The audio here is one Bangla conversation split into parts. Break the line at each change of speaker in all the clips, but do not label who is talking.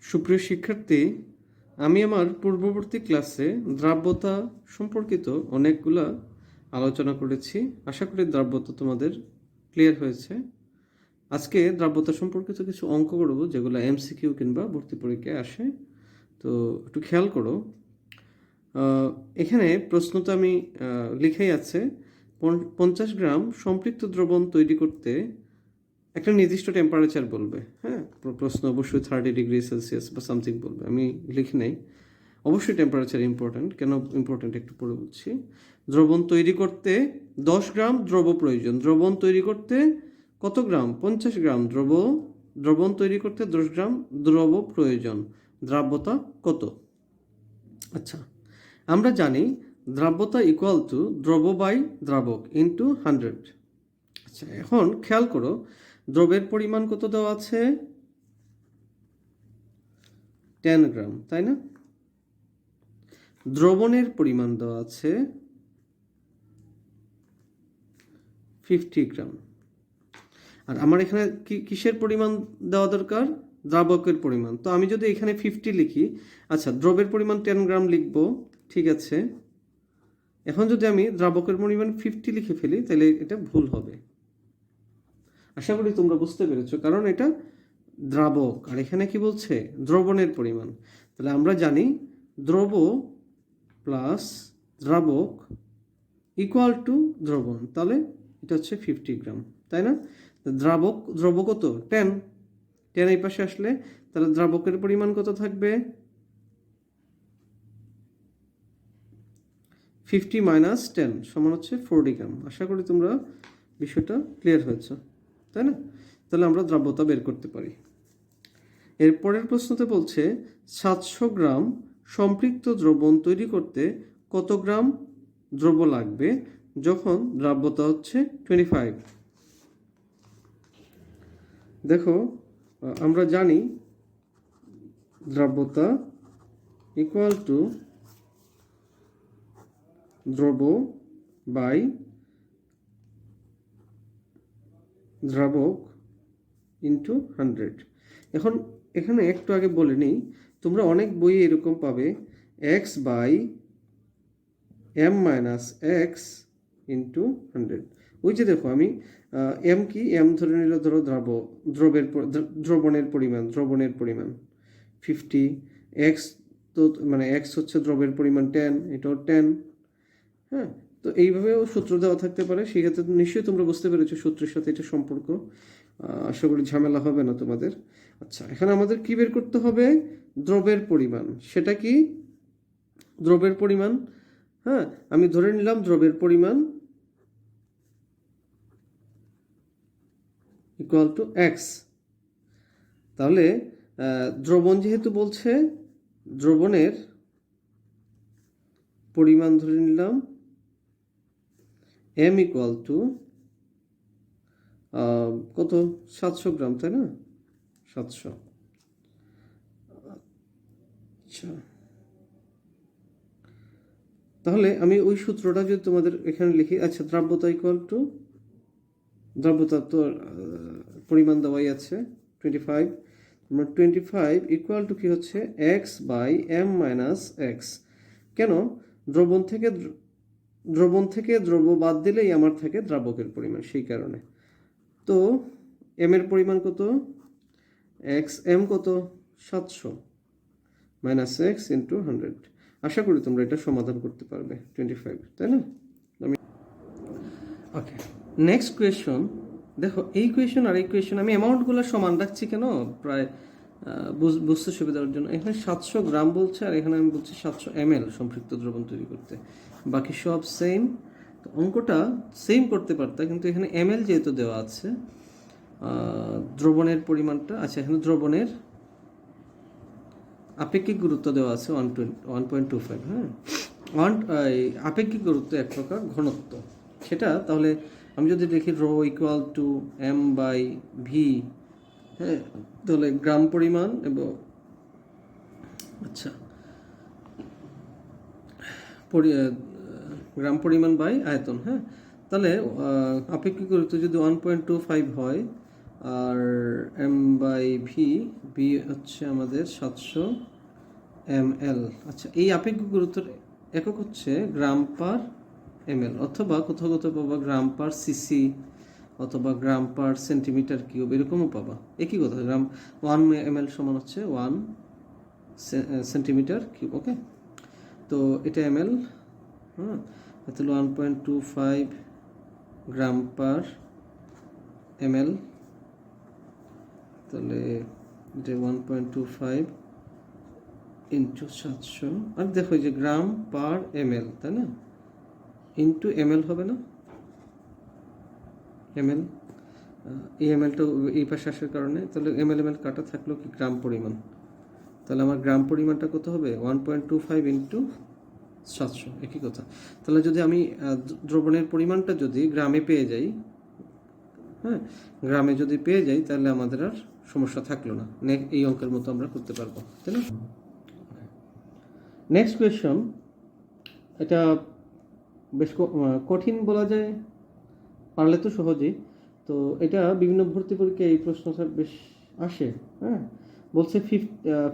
সুপ্রিয় শিক্ষার্থী, আমি আমার পূর্ববর্তী ক্লাসে দ্রাব্যতা সম্পর্কিত অনেকগুলা আলোচনা করেছি। আশা করি দ্রাব্যতা তোমাদের ক্লিয়ার হয়েছে। আজকে দ্রাব্যতা সম্পর্কিত কিছু অঙ্ক করব, যেগুলো এমসিকিউ কিংবা ভর্তি পরীক্ষায় আসে। তো একটু খেয়াল করো। এখানে প্রশ্নটা আমি লিখেই আছে, 50 গ্রাম সম্পৃক্ত দ্রবণ তৈরি করতে একটা নির্দিষ্ট টেম্পারেচার বলবে। হ্যাঁ, প্রশ্ন অবশ্যই 30°C বা সামথিং বলবে, আমি লিখি নাই। অবশ্যই টেম্পারেচার ইম্পর্ট্যান্ট। কেন ইম্পর্ট্যান্ট একটু পরে বলছি। দ্রবণ তৈরি করতে 10 গ্রাম দ্রব প্রয়োজন। দ্রবণ তৈরি করতে কত গ্রাম? 50 গ্রাম দ্রবণ তৈরি করতে 10 গ্রাম দ্রব প্রয়োজন। দ্রাব্যতা কত? আচ্ছা, আমরা জানি দ্রাব্যতা ইকুয়াল টু দ্রব বাই দ্রাবক ইন্টু 100। আচ্ছা, এখন খেয়াল করো, দ্রবের পরিমাণ কত দেওয়া আছে? 10 গ্রাম, তাই না? দ্রবণের পরিমাণ দেওয়া আছে 50 গ্রাম। আর আমার এখানে কিসের পরিমাণ দেওয়া দরকার? দ্রাবকের পরিমাণ। তো আমি যদি এখানে 50 লিখি, আচ্ছা দ্রবের পরিমাণ 10 গ্রাম লিখবো, ঠিক আছে। এখন যদি আমি দ্রাবকের পরিমাণ 50 লিখে ফেলি, তাহলে এটা ভুল হবে। আশা করি তোমরা বুঝতে পেরেছো, কারণ এটা দ্রাবক আর এখানে কি বলছে? দ্রবণের পরিমাণ। তাহলে আমরা জানি দ্রব প্লাস দ্রাবক ইকুয়াল টু দ্রবণ, তাহলে এটা হচ্ছে 50 গ্রাম, তাই না? দ্রব কত? 10 এই পাশে আসলে তাহলে দ্রাবকের পরিমাণ কত থাকবে? 50 মাইনাস 10 সমান হচ্ছে 40 গ্রাম। আশা করি তোমরা বিষয়টা ক্লিয়ার হয়েছে, তাই না? তাহলে আমরা দ্রাব্যতা বের করতে পারি। এর পরের প্রশ্নতে বলছে 700 গ্রাম সম্পৃক্ত দ্রবণ তৈরি করতে কত গ্রাম দ্রব লাগবে যখন দ্রাব্যতা হচ্ছে 25। দেখো, আমরা জানি দ্রাব্যতা ইকুয়াল টু দ্রব বাই দ্রাবক ইন্টু 100। এখন এখানে একটু আগে বলে নিই, তোমরা অনেক বইয়ে এরকম পাবে x by m minus x into 100। ওই যে দেখো, আমি m কি m ধরে নিলে, ধরো দ্রবণের পরিমাণ 50, x তো মানে x হচ্ছে দ্রবের পরিমাণ 10, এটাও 10। হ্যাঁ, তো এইভাবেও সূত্র দেওয়া থাকতে পারে। সেক্ষেত্রে নিশ্চয়ই তোমরা বুঝতে পেরেছো সূত্রের সাথে এটা সম্পর্ক। আশা করি ঝামেলা হবে না তোমাদের। আচ্ছা, এখানে আমাদের কি বের করতে হবে? দ্রবের পরিমাণ। সেটা কি? দ্রবের পরিমাণ। হ্যাঁ, আমি ধরে নিলাম দ্রবের পরিমাণ ইকুয়াল টু এক্স। তাহলে দ্রবণ যেহেতু বলছে, দ্রবণের পরিমাণ ধরে নিলাম m ইকুয়াল টু কত? 700 গ্রাম, তাই না? 700। আচ্ছা, তাহলে আমি ওই সূত্রটা যদি তোমাদের এখানে লিখি। আচ্ছা, দ্রাব্যতা ইকুয়াল টু, দ্রাব্যতা তো পরিমাণ দেওয়াই আছে 25। 25 ইকুয়াল টু কি হচ্ছে? X by m minus x. কেন? দ্রবণ থেকে দ্রব বাদ দিলেই আমার থাকে দ্রাবকের পরিমাণ, সেই কারণে। তো m এর পরিমাণ কত? এক্স m কত? 700 মাইনাস এক্স ইন্টু 100। আশা করি তোমরা এটা সমাধান করতে পারবে। 25, তাই না? ওকে, নেক্সট কোয়েশন। দেখো, এই কোয়েশন আর এই কোয়েশন আমি অ্যামাউন্টগুলো সমান রাখছি কেন? প্রায় বুঝতে সুবিধার জন্য। এখানে 700 গ্রাম বলছে, আর এখানে আমি বলছি 700 ml সম্পৃক্ত দ্রবণ তৈরি করতে। বাকি সব সেম। তো অঙ্কটা সেম করতে পারতা, কিন্তু এখানে ml যেহেতু দেওয়া আছে, দ্রবণের পরিমাণটা, আচ্ছা এখানে দ্রবণের আপেক্ষিক গুরুত্ব দেওয়া আছে 1.25। হ্যাঁ, আপেক্ষিক গুরুত্ব এক প্রকার ঘনত্ব। সেটা তাহলে আমি যদি দেখি rho equal to m by V, হ্যাঁ, তাহলে গ্রাম পরিমাণ এবং আচ্ছা গ্রাম পরিমাণ বাই আয়তন। হ্যাঁ, তাহলে আপেক্ষিক গুরুত্ব যদি 1.25 হয়, আর এম বাই ভি, ভি হচ্ছে আমাদের 700 ml। আচ্ছা, এই আপেক্ষিক গুরুত্বের একক হচ্ছে গ্রাম পার ml, অথবা কোথাও কোথাও পাবা গ্রাম পার সিসি, অথবা গ্রাম পার সেন্টিমিটার কিউব, এরকমও পাবা। একই কথা, গ্রাম 1 ml সমান হচ্ছে 1 সেন্টিমিটার কিউব। ওকে, তো এটা ml, হ্যাঁ, তাহলে 1.25 গ্রাম পার ml, তাহলে এটা 1.25 ইন্টু 700, আর দেখো যে গ্রাম পার ml, তাই না, ইন্টু ml হবে না, ml, এই mlটা এই পাশে আসার কারণে, তাহলে ml কাটা থাকলো কি গ্রাম পরিমাণ, তাহলে আমার গ্রাম পরিমাণটা কত হবে 1.25 ইন্টু 700, একই কথা। তাহলে যদি আমি দ্রবণের পরিমাণটা যদি গ্রামে পেয়ে যাই, হ্যাঁ, গ্রামে যদি পেয়ে যাই, তাহলে আমাদের আর সমস্যা থাকলো না, এই অঙ্কের মতো আমরা করতে পারবো, তাই না। নেক্সট কোয়েশ্চন, এটা বেশ কঠিন বলা যায়, পারলে তো সহজেই। তো এটা বিভিন্ন ভর্তি পরীক্ষায় এই প্রশ্নটা বেশ আসে। হ্যাঁ, বলছে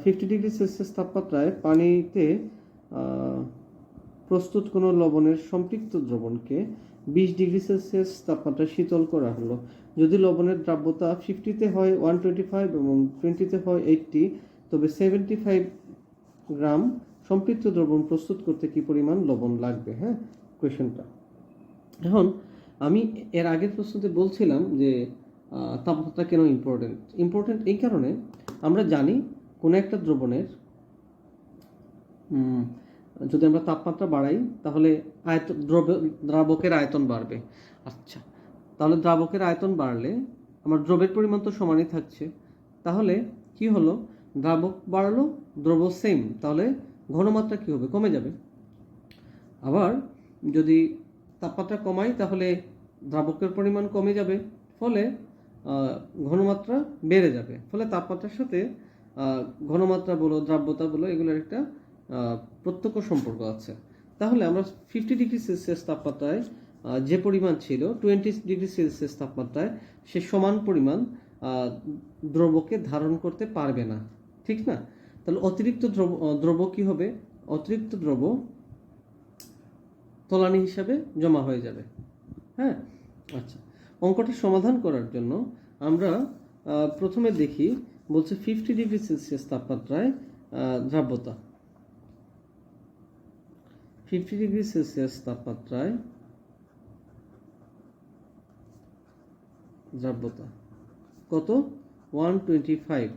50 ডিগ্রি সেলসিয়াস তাপমাত্রায় পানিতে প্রস্তুত কোনো লবণের সম্পৃক্ত দ্রবণকে 20 ডিগ্রি সেলসিয়াস তাপমাত্রায় শীতল করা হলো। যদি লবণের দ্রাব্যতা 50-তে হয় 125 এবং 20-তে হয় 80, তবে 75 গ্রাম সম্পৃক্ত দ্রবণ প্রস্তুত করতে কি পরিমাণ লবণ লাগবে। হ্যাঁ, কোয়েশ্চেনটা এখন আমি এর আগের প্রশ্নতে বলছিলাম যে তাপমাত্রা কেন ইম্পর্টেন্ট এই কারণে, আমরা জানি কোনো একটা দ্রবণের যদি আমরা তাপমাত্রা বাড়াই, তাহলে দ্রাবকের আয়তন বাড়বে। আচ্ছা, তাহলে দ্রাবকের আয়তন বাড়লে আমার দ্রবের পরিমাণ তো সমানই থাকছে, তাহলে কি হলো, দ্রাবক বাড়লো, দ্রব সেম, তাহলে ঘনমাত্রা কি হবে, কমে যাবে। আবার যদি তাপমাত্রা কমাই, তাহলে দ্রাবকের পরিমাণ কমে যাবে, ফলে ঘনমাত্রা বেড়ে যাবে, ফলে তাপমাত্রার সাথে ঘনমাত্রা বলো, দ্রাব্যতা বলো, এগুলোর একটা প্রত্যক্ষ সম্পর্ক আছে। তাহলে আমরা 50 ডিগ্রি সেলসিয়াস তাপমাত্রায় যে পরিমাণ ছিল 20 ডিগ্রি সেলসিয়াস তাপমাত্রায় সে সমান পরিমাণ দ্রবকে ধারণ করতে পারবে না, ঠিক না। তাহলে অতিরিক্ত দ্রব কি হবে, অতিরিক্ত দ্রব তলানি হিসাবে জমা হয়ে যাবে। হ্যাঁ, আচ্ছা, অঙ্কটি সমাধান করার জন্য আমরা প্রথমে দেখি, বলছে 50 ডিগ্রি সেলসিয়াস তাপমাত্রায় দ্রাব্যতা, 50 ডিগ্রি সেলসিয়াস তাপমাত্রায় দ্রাব্যতা কত, 125।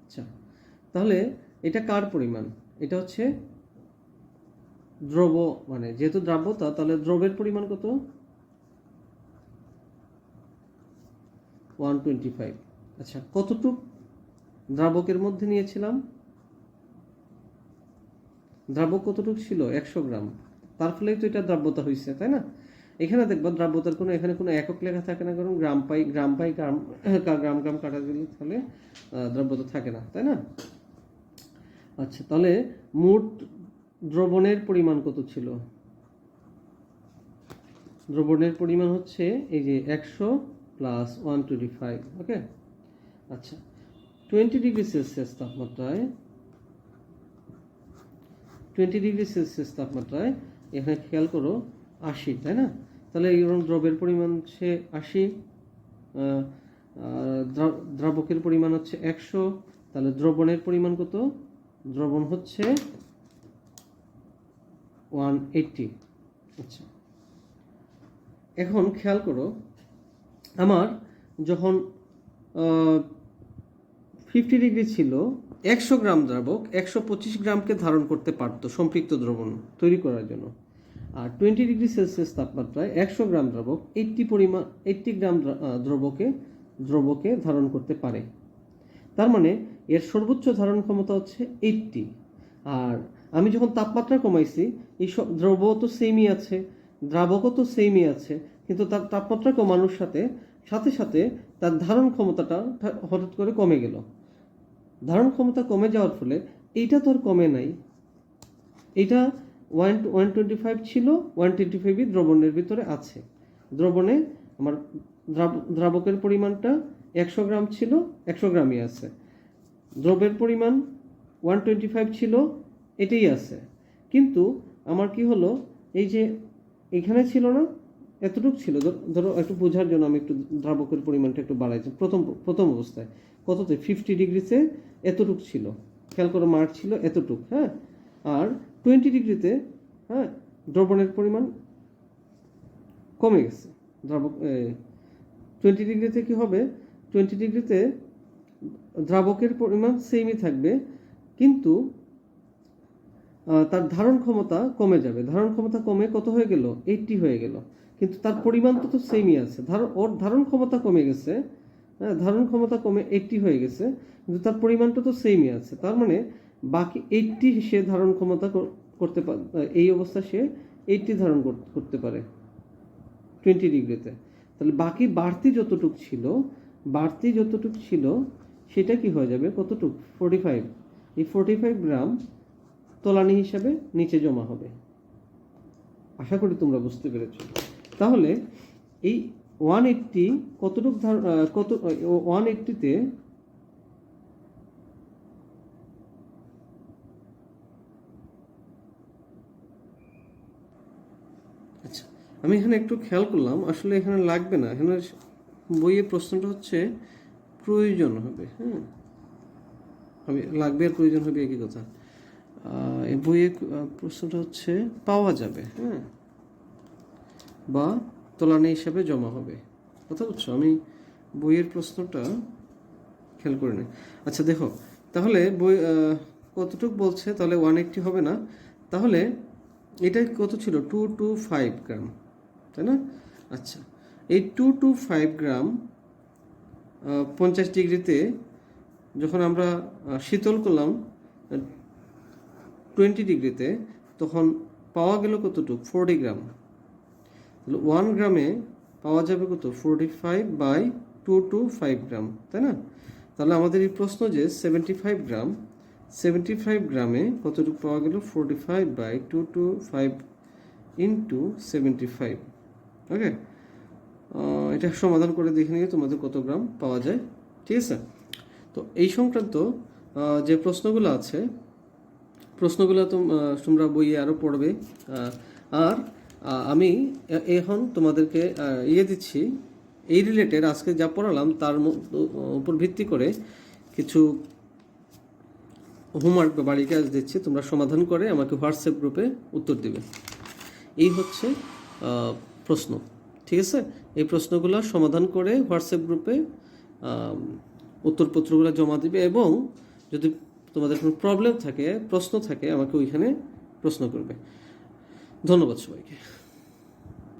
আচ্ছা, তাহলে এটা কার পরিমাণ, এটা হচ্ছে দ্রব, মানে যেহেতু দ্রাব্যতা, তাহলে দ্রবের পরিমাণ কত, 125। আচ্ছা, কতটুক দ্রাবকের মধ্যে নিয়েছিলাম, দ্রাবক কতটুকু ছিল, 100 গ্রাম, তার ফলেই তো এটা দ্রাব্যতা হয়েছে, তাই না। এখানে দেখবা দ্রাব্যতার এখানে কোনো একক লেখা থাকে না, কারণ গ্রাম পাই গ্রাম কাটা দিলে তাহলে দ্রাব্যতা থাকে না, তাই না। আচ্ছা, তাহলে মোট দ্রবণের পরিমাণ কত ছিল, দ্রবণের পরিমাণ হচ্ছে এই যে 100 প্লাস 125। ওকে, আচ্ছা, 20 ডিগ্রি সেলসিয়াস তাপমাত্রায়, 20 ডিগ্রি সেলসিয়াস তাপমাত্রায় এখানে খেয়াল করো 80, তাই না। তাহলে এরকম দ্রবের পরিমাণ হচ্ছে 80, দ্রাবকের পরিমাণ হচ্ছে 100, তাহলে দ্রবণের পরিমাণ কত, দ্রবণ হচ্ছে 180। আচ্ছা, এখন খেয়াল করো, আমার যখন 50 ডিগ্রি ছিল, 100 গ্রাম দ্রাবক 125 গ্রামকে ধারণ করতে পারত সম্পৃক্ত দ্রবণ তৈরি করার জন্য, আর 20 ডিগ্রি সেলসিয়াস তাপমাত্রায় 100 গ্রাম দ্রাবক 80 গ্রাম দ্রবকে ধারণ করতে পারে। তার মানে এর সর্বোচ্চ ধারণ ক্ষমতা হচ্ছে 80। আর আমি যখন তাপমাত্রা কমাইছি, এই সব দ্রব তো সেমই আছে, দ্রাবকও তো সেমই আছে, কিন্তু তার তাপমাত্রা কমানোর সাথে সাথে তার ধারণ ক্ষমতাটা হঠাৎ করে কমে গেল। ধারণ ক্ষমতা কমে যাওয়ার ফলে এইটা তো আর কমে নাই, এটা 125 ছিল, 125ই দ্রবণের ভিতরে আছে। দ্রবণে আমার দ্রাবকের পরিমাণটা 100 গ্রাম ছিল, 100 গ্রামই আছে। দ্রব্যের পরিমাণ 125 ছিল, এটাই আছে। কিন্তু আমার কি হলো, এই যে এখানে ছিল না, এতটুকু ছিল, ধরো একটু বোঝার জন্য আমি একটু দ্রাবকের পরিমাণটা একটু বাড়াইছি। প্রথম অবস্থায় কততে 50 ডিগ্রিতে এতটুক ছিল, খেয়াল করো মার্ক ছিল এতটুক, হ্যাঁ। আর 20 ডিগ্রিতে, হ্যাঁ, দ্রবণের পরিমাণ কমে গেছে। দ্রাবক 20 ডিগ্রিতে কি হবে, 20 ডিগ্রিতে দ্রাবকের পরিমাণ সেমই থাকবে, কিন্তু তার ধারণ ক্ষমতা কমে যাবে। ধারণ ক্ষমতা কমে কত হয়ে গেল, 80 হয়ে গেল, কিন্তু তার পরিমাণ তো সেমই আছে। ওর ধারণ ক্ষমতা কমে গেছে, হ্যাঁ, ধারণ ক্ষমতা কমে 80 হয়ে গেছে, কিন্তু তার পরিমাণটা তো সেমই আছে। তার মানে বাকি 80 সে ধারণ ক্ষমতা করতে পারে, এই অবস্থা সে 80 ধারণ করতে পারে 20 ডিগ্রিতে। তাহলে বাকি বাড়তি যতটুক ছিল সেটা কি হয়ে যাবে, কতটুক, 45। এই 45 গ্রাম তলানি হিসাবে নিচে জমা হবে। আশা করি তোমরা বুঝতে পেরেছো। তাহলে এই 180 কতটুক 180তে আচ্ছা, আমি এখানে একটু খেয়াল করলাম, আসলে এখানে লাগবে না, এখানে বইয়ে প্রশ্নটা হচ্ছে প্রয়োজন হবে, হ্যাঁ, আমি লাগবে আর প্রয়োজন হবে একই কথা। এই বইয়ে প্রশ্নটা হচ্ছে পাওয়া যাবে, হ্যাঁ, বা তলানি হিসাবে জমা হবে। কথা বুঝছো? আমি বইয়ের প্রশ্নটা খেয়াল করে নিই। আচ্ছা দেখো, তাহলে বই কতটুক বলছে, তাহলে 180 হবে না, তাহলে এটা কত ছিল, 225 গ্রাম, তাই না? আচ্ছা, এই 225 গ্রাম 50 ডিগ্রিতে যখন আমরা শীতল করলাম 20 ডিগ্রিতে, তখন পাওয়া গেল কতটুক, 40 গ্রাম। তাহলে 1 গ্রামে পাওয়া যাবে কত, 45/225 গ্রাম, তাই না? তাহলে আমাদের এই প্রশ্ন যে 75 গ্রামে কতটুকু পাওয়া গেল, 45/225 ইন্টু 75। ওকে, এটা সমাধান করে দেখে নিয়ে তোমাদের কত গ্রাম পাওয়া যায়, ঠিক আছে? তো এই সংক্রান্ত যে প্রশ্নগুলো আছে, প্রশ্নগুলো তোমরা বইয়ে আরও পড়বে। আর আমি এখন তোমাদেরকে দিচ্ছি, এই রিলেটেড আজকে যা পড়ালাম তার উপর ভিত্তি করে কিছু হোমওয়ার্ক বা বাড়ির কাজ দিচ্ছি, তোমরা সমাধান করে আমাকে হোয়াটসঅ্যাপ গ্রুপে উত্তর দিবে। এই হচ্ছে প্রশ্ন, ঠিক আছে? এই প্রশ্নগুলো সমাধান করে হোয়াটসঅ্যাপ গ্রুপে উত্তরপত্রগুলো জমা দিবে, এবং যদি তোমাদের কোনো প্রশ্ন থাকে আমাকে ওইখানে প্রশ্ন করবে। ধন্যবাদ সবাইকে।